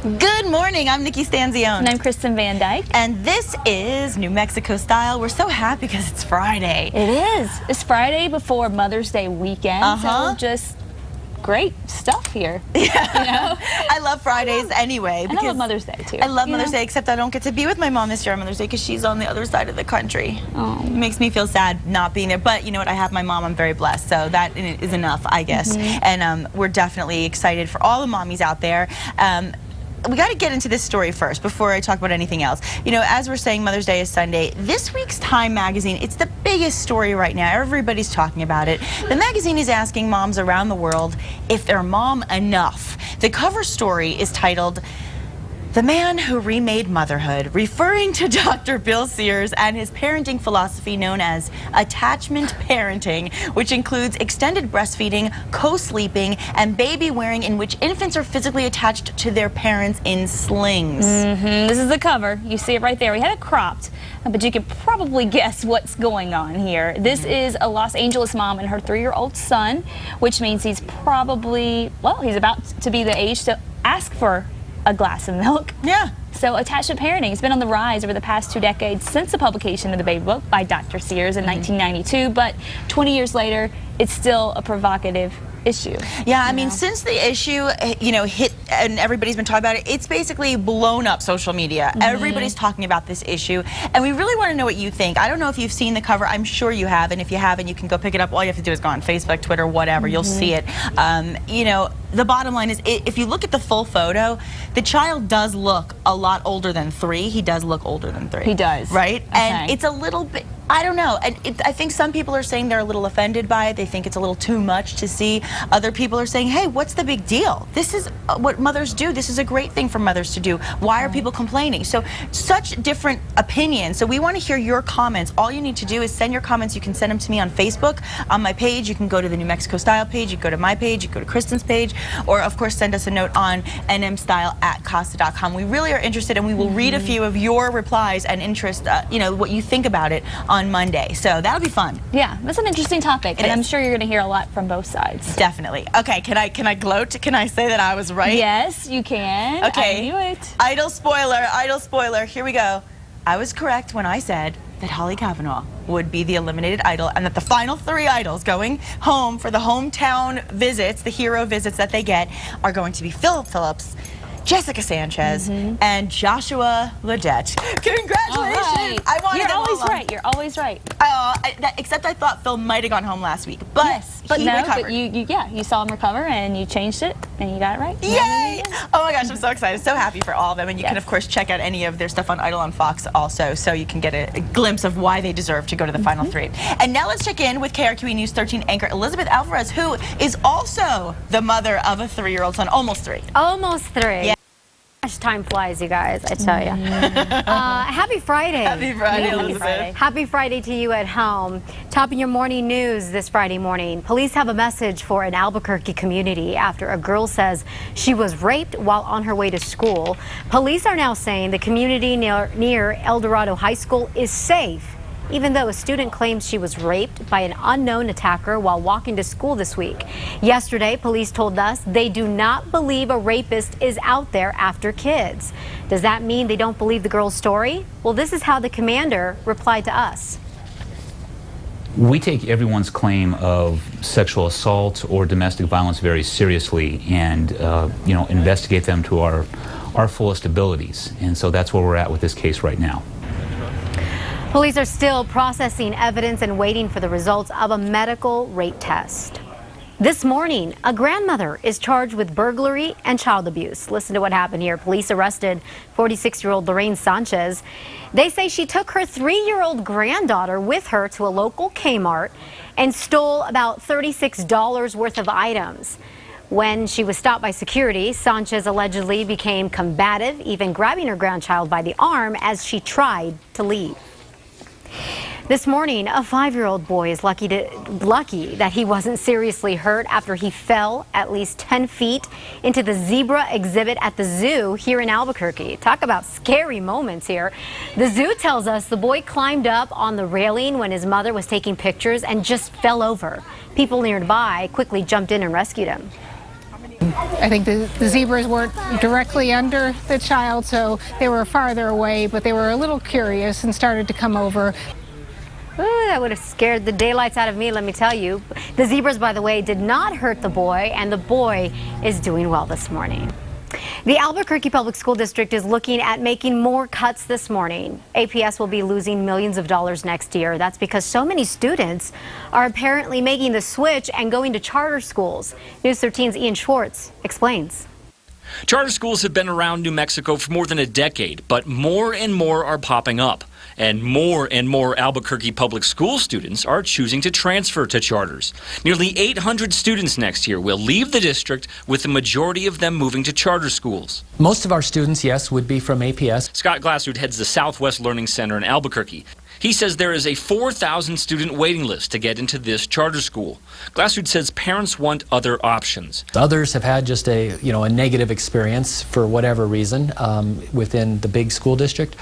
Good morning, I'm Nikki Stanzione. And I'm Kristen Van Dyke. And this is New Mexico Style. We're so happy because it's Friday. It is. It's Friday before Mother's Day weekend, so just great stuff here. Yeah. You know? I love Fridays anyway. And I love Mother's Day too. I love Mother's Day, except I don't get to be with my mom this year on Mother's Day because she's on the other side of the country. Oh. It makes me feel sad not being there. But you know what? I have my mom. I'm very blessed. So that is enough, I guess. And we're definitely excited for all the mommies out there. We got to get into this story first before I talk about anything else. You know, as we're saying, Mother's Day is Sunday. This week's Time magazine, it's the biggest story right now. Everybody's talking about it. The magazine is asking moms around the world if they're mom enough. The cover story is titled, "The Man Who Remade Motherhood," referring to Dr. Bill Sears and his parenting philosophy known as attachment parenting, which includes extended breastfeeding, co-sleeping, and baby wearing, in which infants are physically attached to their parents in slings. This is the cover. You see it right there. We had it cropped, but you can probably guess what's going on here. This is a Los Angeles mom and her 3-year-old son, which means he's probably, well, he's about to be the age to ask for a glass of milk. Yeah. So attachment parenting has been on the rise over the past 2 decades since the publication of the baby book by Dr. Sears in 1992, but 20 years later, it's still a provocative issue. Yeah, I mean, since the issue, you know, hit and everybody's been talking about it, it's basically blown up social media. Everybody's talking about this issue, and we really want to know what you think. I don't know if you've seen the cover. I'm sure you have, and if you haven't, you can go pick it up. All you have to do is go on Facebook, Twitter, whatever. You'll see it. You know, the bottom line is, if you look at the full photo, the child does look a lot older than 3. He does look older than 3. He does. Right? Okay. And it's a little bit, I don't know. I think some people are saying they're a little offended by it. They think it's a little too much to see. Other people are saying, hey, what's the big deal? This is what mothers do. This is a great thing for mothers to do. Why are people complaining? So, such different opinions. So we want to hear your comments. All you need to do is send your comments. You can send them to me on Facebook, on my page. You can go to the New Mexico Style page. You can go to my page. You can go to Kristen's page. Or, of course, send us a note on nmstyle@costa.com. We really are interested, and we will read a few of your replies and interest, you know, what you think about it on Monday. So that'll be fun. Yeah, that's an interesting topic, and I'm sure you're going to hear a lot from both sides. Definitely. Okay, can I gloat? Can I say that I was right? Yes, you can. Okay. I knew it. Idol spoiler. Here we go. I was correct when I said that Holly Kavanaugh would be the eliminated idol, and that the final 3 idols going home for the hometown visits, the hero visits that they get, are going to be Philip Phillips, Jessica Sanchez, and Joshua Ledette. Congratulations! I wanted You're them always all on. right. You're always right. Except I thought Phil might have gone home last week, but But he no, recovered. but you saw him recover and you changed it and you got it right. Yay! Oh my gosh, I'm so excited. So happy for all of them. And you can, Yes. of course, check out any of their stuff on Idol on Fox also, so you can get a glimpse of why they deserve to go to the final 3. And now let's check in with KRQE News 13 anchor Elizabeth Alvarez, who is also the mother of a 3-year-old son, almost 3. Almost 3. Yeah. Gosh, time flies, you guys, I tell you. Happy Friday. Happy Friday, Yeah, happy Elizabeth. Friday. Happy Friday to you at home. Topping your morning news this Friday morning. Police have a message for an Albuquerque community after a girl says she was raped while on her way to school. Police are now saying the community near El Dorado High School is safe, even though a student claims she was raped by an unknown attacker while walking to school this week. Yesterday, police told us they do not believe a rapist is out there after kids. Does that mean they don't believe the girl's story? Well, this is how the commander replied to us. We take everyone's claim of sexual assault or domestic violence very seriously, and you know, investigate them to our fullest abilities. And so that's where we're at with this case right now. Police are still processing evidence and waiting for the results of a medical rape test. This morning, a grandmother is charged with burglary and child abuse. Listen to what happened here. Police arrested 46-year-old Lorraine Sanchez. They say she took her 3-year-old granddaughter with her to a local Kmart and stole about $36 worth of items. When she was stopped by security, Sanchez allegedly became combative, even grabbing her grandchild by the arm as she tried to leave. This morning, a 5-year-old boy is lucky that he wasn't seriously hurt after he fell at least 10 feet into the zebra exhibit at the zoo here in Albuquerque. Talk about scary moments here. The zoo tells us the boy climbed up on the railing when his mother was taking pictures and just fell over. People nearby quickly jumped in and rescued him. I think the zebras weren't directly under the child, so they were farther away, but they were a little curious and started to come over. Ooh, that would have scared the daylights out of me, let me tell you. The zebras, by the way, did not hurt the boy, and the boy is doing well this morning. The Albuquerque Public School District is looking at making more cuts this morning. APS will be losing millions of dollars next year. That's because so many students are apparently making the switch and going to charter schools. News 13's Ian Schwartz explains. Charter schools have been around New Mexico for more than a decade, but more and more are popping up. And more Albuquerque public school students are choosing to transfer to charters. Nearly 800 students next year will leave the district, with the majority of them moving to charter schools. Most of our students, yes, would be from APS. Scott Glasswood heads the Southwest Learning Center in Albuquerque. He says there is a 4,000 student waiting list to get into this charter school. Glasswood says parents want other options. Others have had just a negative experience for whatever reason within the big school district.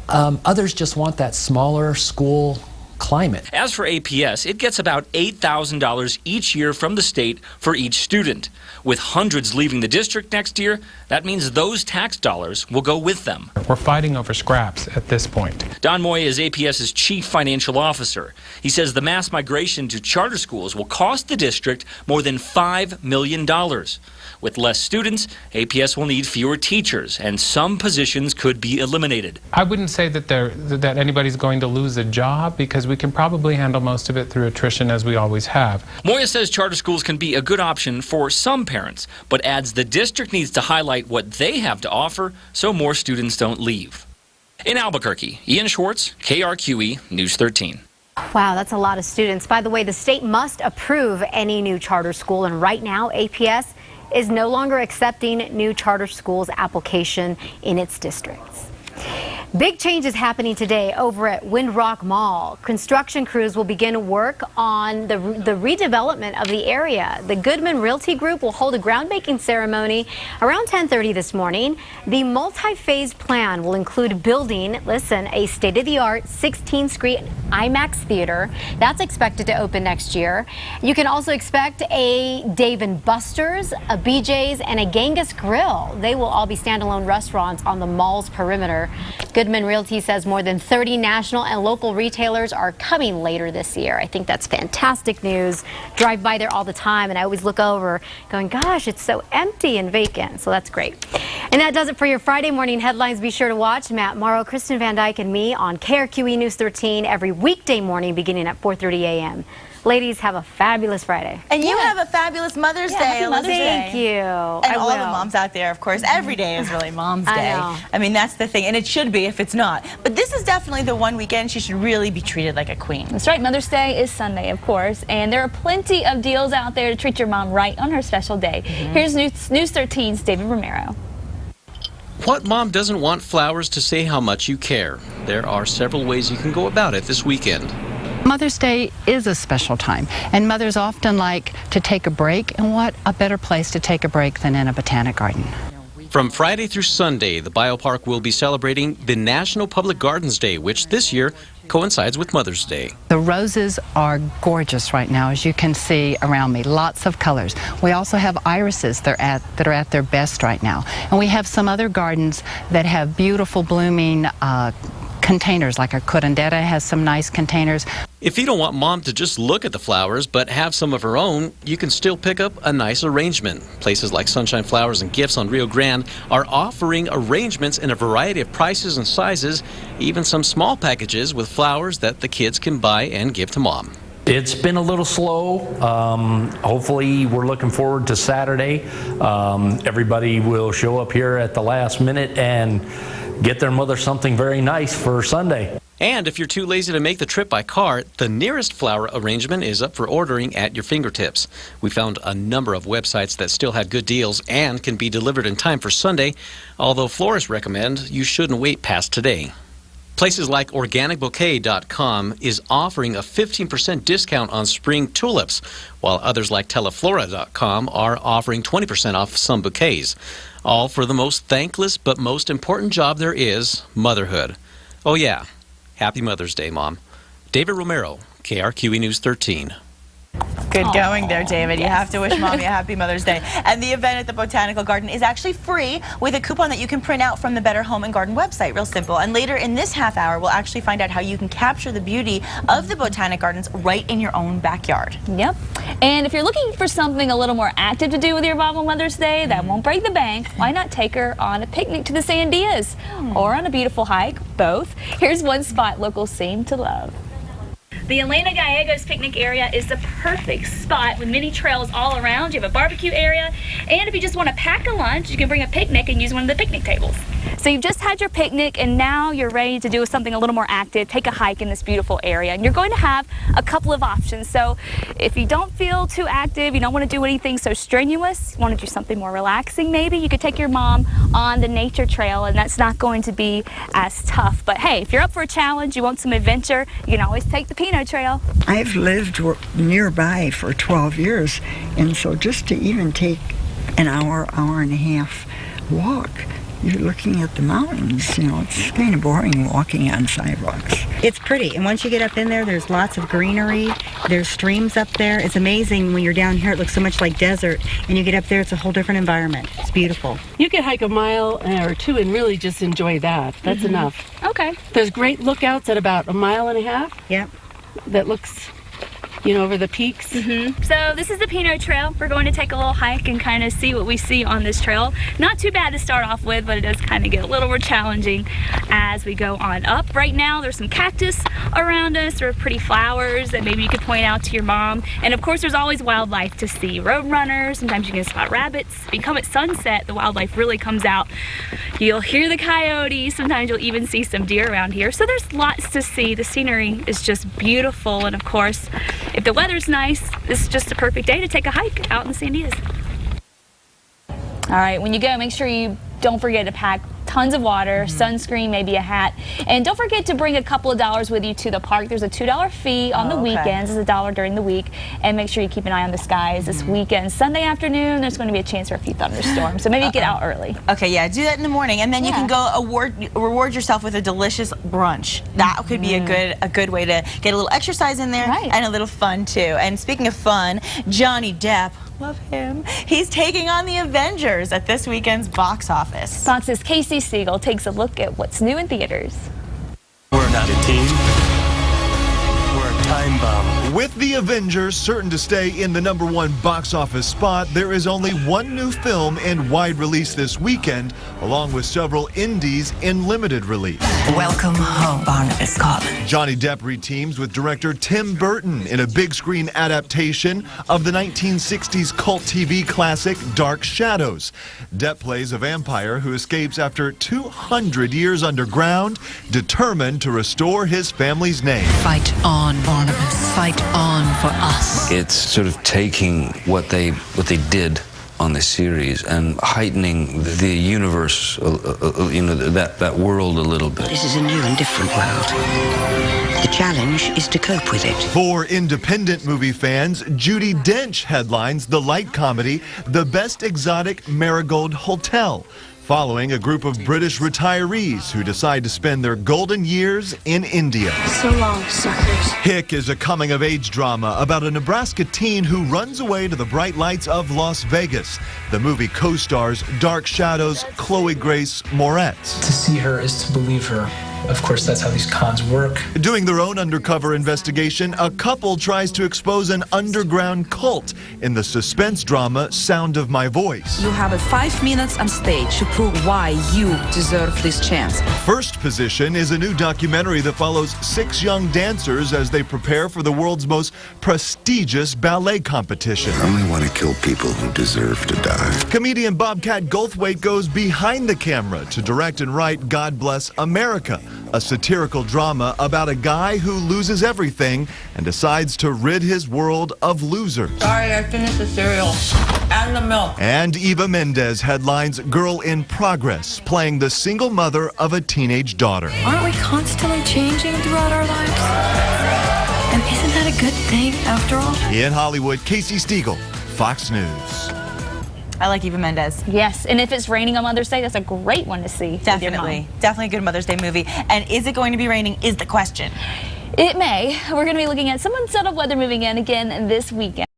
Others just want that smaller school climate. As for APS, it gets about $8,000 each year from the state for each student. With hundreds leaving the district next year, that means those tax dollars will go with them. We're fighting over scraps at this point. Don Moya is APS's chief financial officer. He says the mass migration to charter schools will cost the district more than $5 million. With less students, APS will need fewer teachers, and some positions could be eliminated. I wouldn't say that anybody's going to lose a job, because we can probably handle most of it through attrition, as we always have. Moya says charter schools can be a good option for some parents, but adds the district needs to highlight what they have to offer so more students don't leave. In Albuquerque, Ian Schwartz, KRQE News 13. Wow, that's a lot of students. By the way, the state must approve any new charter school, and right now APS is no longer accepting new charter schools application in its districts. Big changes happening today over at Windrock Mall. Construction crews will begin work on the redevelopment of the area. The Goodman Realty Group will hold a groundbreaking ceremony around 10:30 this morning. The multi-phase plan will include building, listen, a state-of-the-art 16-screen IMAX theater. That's expected to open next year. You can also expect a Dave & Buster's, a BJ's, and a Genghis Grill. They will all be standalone restaurants on the mall's perimeter. Goodman Realty says more than 30 national and local retailers are coming later this year. I think that's fantastic news. Drive by there all the time, and I always look over going, gosh, it's so empty and vacant. So that's great. And that does it for your Friday morning headlines. Be sure to watch Matt Morrow, Kristen Van Dyke, and me on KRQE News 13 every weekday morning beginning at 4:30 a.m. Ladies, have a fabulous Friday. And you have a fabulous Mother's Day, Elizabeth. Thank you. And all the moms out there, of course. Every day is really Mom's Day. I mean, that's the thing. And it should be if it's not. But this is definitely the one weekend she should really be treated like a queen. That's right. Mother's Day is Sunday, of course. And there are plenty of deals out there to treat your mom right on her special day. Here's News 13's David Romero. What mom doesn't want flowers to say how much you care? There are several ways you can go about it this weekend. Mother's Day is a special time, and mothers often like to take a break, and what a better place to take a break than in a botanic garden. From Friday through Sunday, the Biopark will be celebrating the National Public Gardens Day, which this year coincides with Mother's Day. The roses are gorgeous right now, as you can see around me. Lots of colors. We also have irises that are at their best right now, and we have some other gardens that have beautiful blooming containers, like our curandera has some nice containers. If you don't want mom to just look at the flowers but have some of her own, you can still pick up a nice arrangement. Places like Sunshine Flowers and Gifts on Rio Grande are offering arrangements in a variety of prices and sizes, even some small packages with flowers that the kids can buy and give to mom. It's been a little slow. Hopefully we're looking forward to Saturday. Everybody will show up here at the last minute and get their mother something very nice for Sunday. And if you're too lazy to make the trip by car, the nearest flower arrangement is up for ordering at your fingertips. We found a number of websites that still had good deals and can be delivered in time for Sunday, although florists recommend you shouldn't wait past today. Places like organicbouquet.com is offering a 15% discount on spring tulips, while others like teleflora.com are offering 20% off some bouquets. All for the most thankless but most important job there is, motherhood. Oh yeah, happy Mother's Day, Mom. David Romero, KRQE News 13. Good going there, David. You have to wish Mommy a happy Mother's Day. And the event at the Botanical Garden is actually free with a coupon that you can print out from the Better Home and Garden website. Real simple. And later in this half hour, we'll actually find out how you can capture the beauty of the Botanic Gardens right in your own backyard. Yep. And if you're looking for something a little more active to do with your mom on Mother's Day that won't break the bank, why not take her on a picnic to the Sandias or on a beautiful hike? Both. Here's one spot locals seem to love. The Elena Gallegos picnic area is the perfect spot with many trails all around. You have a barbecue area, and if you just want to pack a lunch, you can bring a picnic and use one of the picnic tables. So you've just had your picnic, and now you're ready to do something a little more active, take a hike in this beautiful area. And you're going to have a couple of options. So if you don't feel too active, you don't want to do anything so strenuous, you want to do something more relaxing maybe, you could take your mom on the nature trail, and that's not going to be as tough. But hey, if you're up for a challenge, you want some adventure, you can always take the Pinot Trail. I've lived nearby for 12 years, and so just to even take an hour and a half walk, you're looking at the mountains. You know, it's kind of boring walking on sidewalks. It's pretty, and once you get up in there, there's lots of greenery. There's streams up there. It's amazing. When you're down here, it looks so much like desert, and you get up there, it's a whole different environment. It's beautiful. You could hike a mile or two and really just enjoy that. That's enough. Okay. There's great lookouts at about a mile and a half. Yep. That looks, you know, over the peaks. So this is the Pinot Trail. We're going to take a little hike and kind of see what we see on this trail. Not too bad to start off with, but it does kind of get a little more challenging as we go on up. Right now there's some cactus around us. There are pretty flowers that maybe you could point out to your mom. And of course there's always wildlife to see. Road runners, sometimes you can spot rabbits. If you come at sunset, the wildlife really comes out. You'll hear the coyotes. Sometimes you'll even see some deer around here. So there's lots to see. The scenery is just beautiful, and of course, if the weather's nice, this is just a perfect day to take a hike out in the Sandias. All right, when you go, make sure you don't forget to pack tons of water, sunscreen, maybe a hat. And don't forget to bring a couple of dollars with you to the park. There's a $2 fee on the weekends. It's $1 during the week. And make sure you keep an eye on the skies this weekend. Sunday afternoon, there's going to be a chance for a few thunderstorms. So maybe get out early. Okay, yeah, do that in the morning. And then you can go reward yourself with a delicious brunch. That could be a good way to get a little exercise in there and a little fun, too. And speaking of fun, Johnny Depp, love him, he's taking on the Avengers at this weekend's box office. Fox's Casey Siegel takes a look at what's new in theaters. We're not a team. We're a time bomb. With the Avengers certain to stay in the #1 box office spot, there is only one new film in wide release this weekend, along with several indies in limited release. Welcome home, Barnabas Scotland. Johnny Depp reteams with director Tim Burton in a big screen adaptation of the 1960s cult TV classic Dark Shadows. Depp plays a vampire who escapes after 200 years underground, determined to restore his family's name. Fight on, Barnabas. Fight on for us. It's sort of taking what they did on the series and heightening the universe, you know, that world a little bit. This is a new and different world. The challenge is to cope with it. For independent movie fans, Judi Dench headlines the light comedy The Best Exotic Marigold Hotel, following a group of British retirees who decide to spend their golden years in India. So long, suckers. Hick is a coming-of-age drama about a Nebraska teen who runs away to the bright lights of Las Vegas. The movie co-stars Dark Shadows' Chloe Grace Moretz. To see her is to believe her. Of course, that's how these cons work. Doing their own undercover investigation, a couple tries to expose an underground cult in the suspense drama Sound of My Voice. You have 5 minutes on stage to prove why you deserve this chance. First Position is a new documentary that follows 6 young dancers as they prepare for the world's most prestigious ballet competition. I only want to kill people who deserve to die. Comedian Bobcat Goldthwait goes behind the camera to direct and write God Bless America, a satirical drama about a guy who loses everything and decides to rid his world of losers. Sorry, I finished the cereal and the milk. And Eva Mendes headlines Girl in Progress, playing the single mother of a teenage daughter. Aren't we constantly changing throughout our lives? And isn't that a good thing, after all? In Hollywood, Casey Stiegel, Fox News. I like Eva Mendes. Yes, and if it's raining on Mother's Day, that's a great one to see. Definitely. Definitely a good Mother's Day movie. And is it going to be raining is the question. It may. We're going to be looking at some unsettled weather moving in again this weekend.